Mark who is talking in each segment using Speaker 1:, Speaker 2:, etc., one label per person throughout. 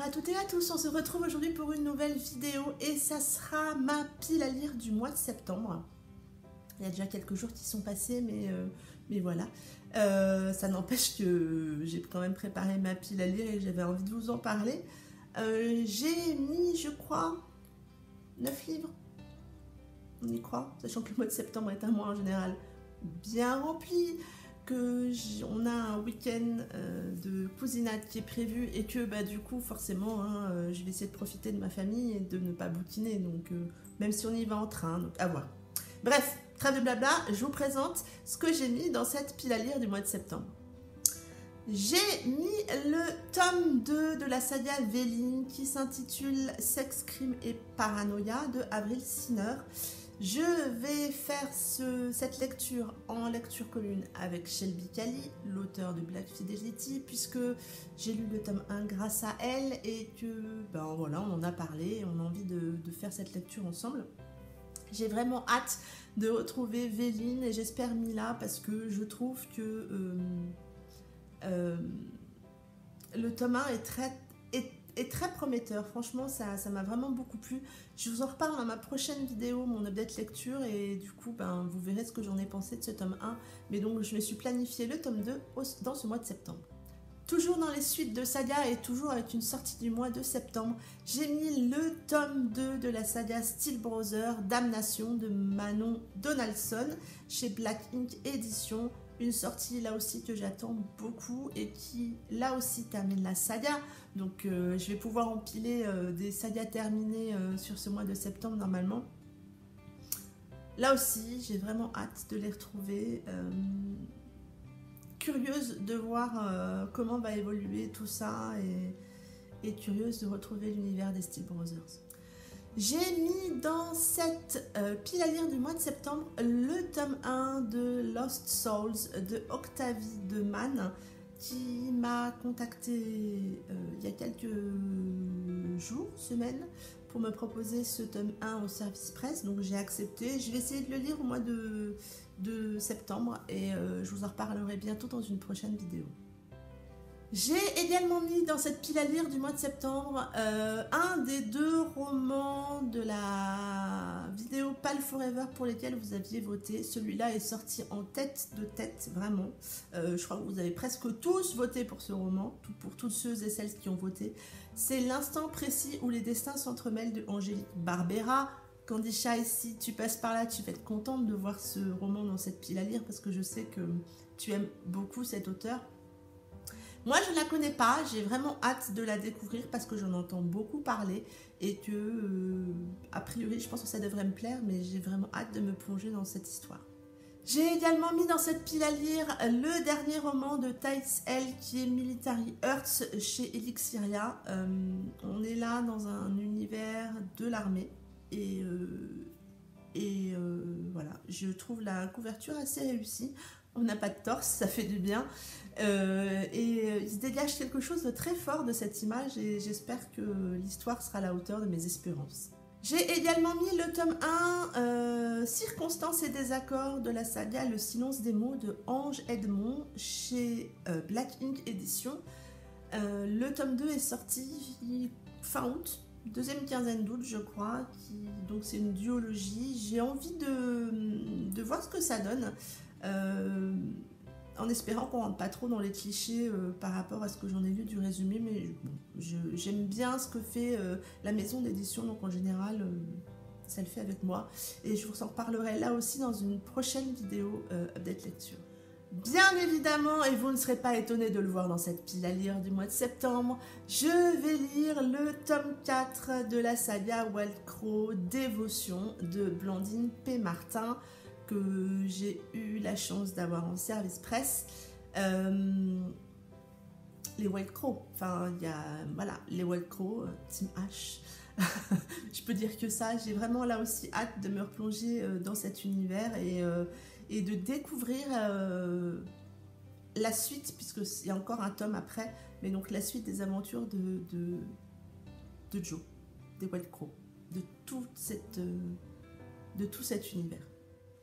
Speaker 1: à toutes et à tous, on se retrouve aujourd'hui pour une nouvelle vidéo et ça sera ma pile à lire du mois de septembre. Il y a déjà quelques jours qui sont passés, mais voilà. Ça n'empêche que j'ai quand même préparé ma pile à lire et j'avais envie de vous en parler. J'ai mis, je crois, 9 livres. On y croit, sachant que le mois de septembre est un mois en général bien rempli, on a un week-end de cousinade qui est prévu et que du coup forcément je vais essayer de profiter de ma famille et de ne pas bouquiner, donc même si on y va en train, donc à voir. Bref, trêve de blabla, je vous présente ce que j'ai mis dans cette pile à lire du mois de septembre. J'ai mis le tome 2 de la saga Véline qui s'intitule Sexe, crime et paranoïa de Avril Siner. Je vais faire cette lecture en lecture commune avec Shelby Cali, l'auteur de Black Fidelity, puisque j'ai lu le tome 1 grâce à elle et que voilà, on en a parlé et on a envie de faire cette lecture ensemble. J'ai vraiment hâte de retrouver Véline et j'espère Mila parce que je trouve que le tome 1 est très prometteur. Franchement, ça m'a vraiment beaucoup plu. Je vous en reparle dans ma prochaine vidéo, mon update lecture, et du coup, vous verrez ce que j'en ai pensé de ce tome 1. Mais donc, je me suis planifié le tome 2 dans ce mois de septembre. Toujours dans les suites de saga et toujours avec une sortie du mois de septembre, j'ai mis le tome 2 de la saga Steel Brothers, Damnation de Manon Donaldson chez Black Ink Édition. Une sortie là aussi que j'attends beaucoup et qui là aussi termine la saga. Donc je vais pouvoir empiler des sagas terminées sur ce mois de septembre normalement. Là aussi, j'ai vraiment hâte de les retrouver. Curieuse de voir comment va évoluer tout ça et curieuse de retrouver l'univers des Steel Brothers. J'ai mis dans cette pile à lire du mois de septembre le tome 1 de Lost Souls de Octavie de Man qui m'a contacté il y a quelques jours, semaines, pour me proposer ce tome 1 au service presse. Donc j'ai accepté. Je vais essayer de le lire au mois de septembre et je vous en reparlerai bientôt dans une prochaine vidéo. J'ai également mis dans cette pile à lire du mois de septembre un des 2 romans de la vidéo Pal Forever pour lesquels vous aviez voté. Celui-là est sorti en tête de tête, vraiment. Je crois que vous avez presque tous voté pour ce roman, pour tous ceux et celles qui ont voté. C'est l'instant précis où les destins s'entremêlent de Angélique Barbera. Candy Shy, si tu passes par là, tu vas être contente de voir ce roman dans cette pile à lire parce que je sais que tu aimes beaucoup cet auteur. Moi, je ne la connais pas, j'ai vraiment hâte de la découvrir parce que j'en entends beaucoup parler et que, a priori, je pense que ça devrait me plaire, mais j'ai vraiment hâte de me plonger dans cette histoire. J'ai également mis dans cette pile à lire le dernier roman de Taïs L qui est Military Hearts chez Elixiria. On est là dans un univers de l'armée et voilà, je trouve la couverture assez réussie. On n'a pas de torse, ça fait du bien. Il se dégage quelque chose de très fort de cette image et j'espère que l'histoire sera à la hauteur de mes espérances. J'ai également mis le tome 1, Circonstances et désaccords de la saga Le silence des mots de Ange Edmond chez Black Ink Édition. Le tome 2 est sorti fin août, deuxième quinzaine d'août je crois, donc c'est une duologie. J'ai envie de voir ce que ça donne. En espérant qu'on rentre pas trop dans les clichés par rapport à ce que j'en ai lu du résumé, mais bon, j'aime bien ce que fait la maison d'édition, donc en général ça le fait avec moi et je vous en reparlerai là aussi dans une prochaine vidéo update lecture. Bien évidemment, et vous ne serez pas étonnés de le voir dans cette pile à lire du mois de septembre, je vais lire le tome 4 de la saga Wild Crow Dévotion de Blandine P. Martin que j'ai eu la chance d'avoir en service presse. Les Wild Crow, enfin il y a voilà, les Wild Crow, Team H. Je peux dire que ça, j'ai vraiment là aussi hâte de me replonger dans cet univers et de découvrir la suite, puisqu'il y a encore un tome après, mais donc la suite des aventures de Joe, des Wild Crow, de tout cet univers.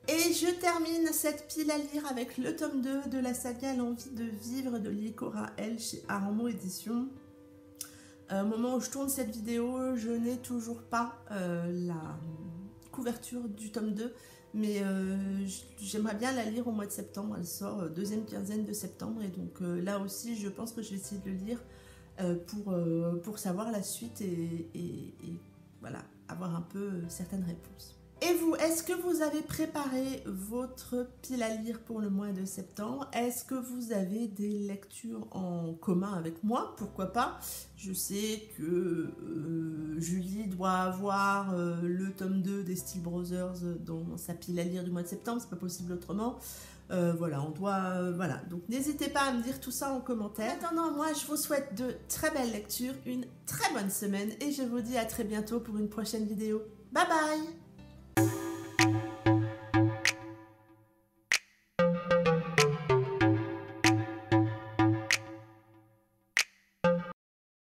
Speaker 1: Et je termine cette pile à lire avec le tome 2 de la saga L'envie de vivre de Licora L chez Aramo Édition. Au moment où je tourne cette vidéo, je n'ai toujours pas la couverture du tome 2, mais j'aimerais bien la lire au mois de septembre. Elle sort deuxième quinzaine de septembre, et donc là aussi je pense que je vais essayer de le lire pour savoir la suite et voilà, avoir un peu certaines réponses. Et vous, est-ce que vous avez préparé votre pile à lire pour le mois de septembre? Est-ce que vous avez des lectures en commun avec moi? Pourquoi pas? Je sais que Julie doit avoir le tome 2 des Steel Brothers dans sa pile à lire du mois de septembre, c'est pas possible autrement. Voilà, on doit... voilà, donc n'hésitez pas à me dire tout ça en commentaire. En attendant, moi je vous souhaite de très belles lectures, une très bonne semaine, et je vous dis à très bientôt pour une prochaine vidéo. Bye bye!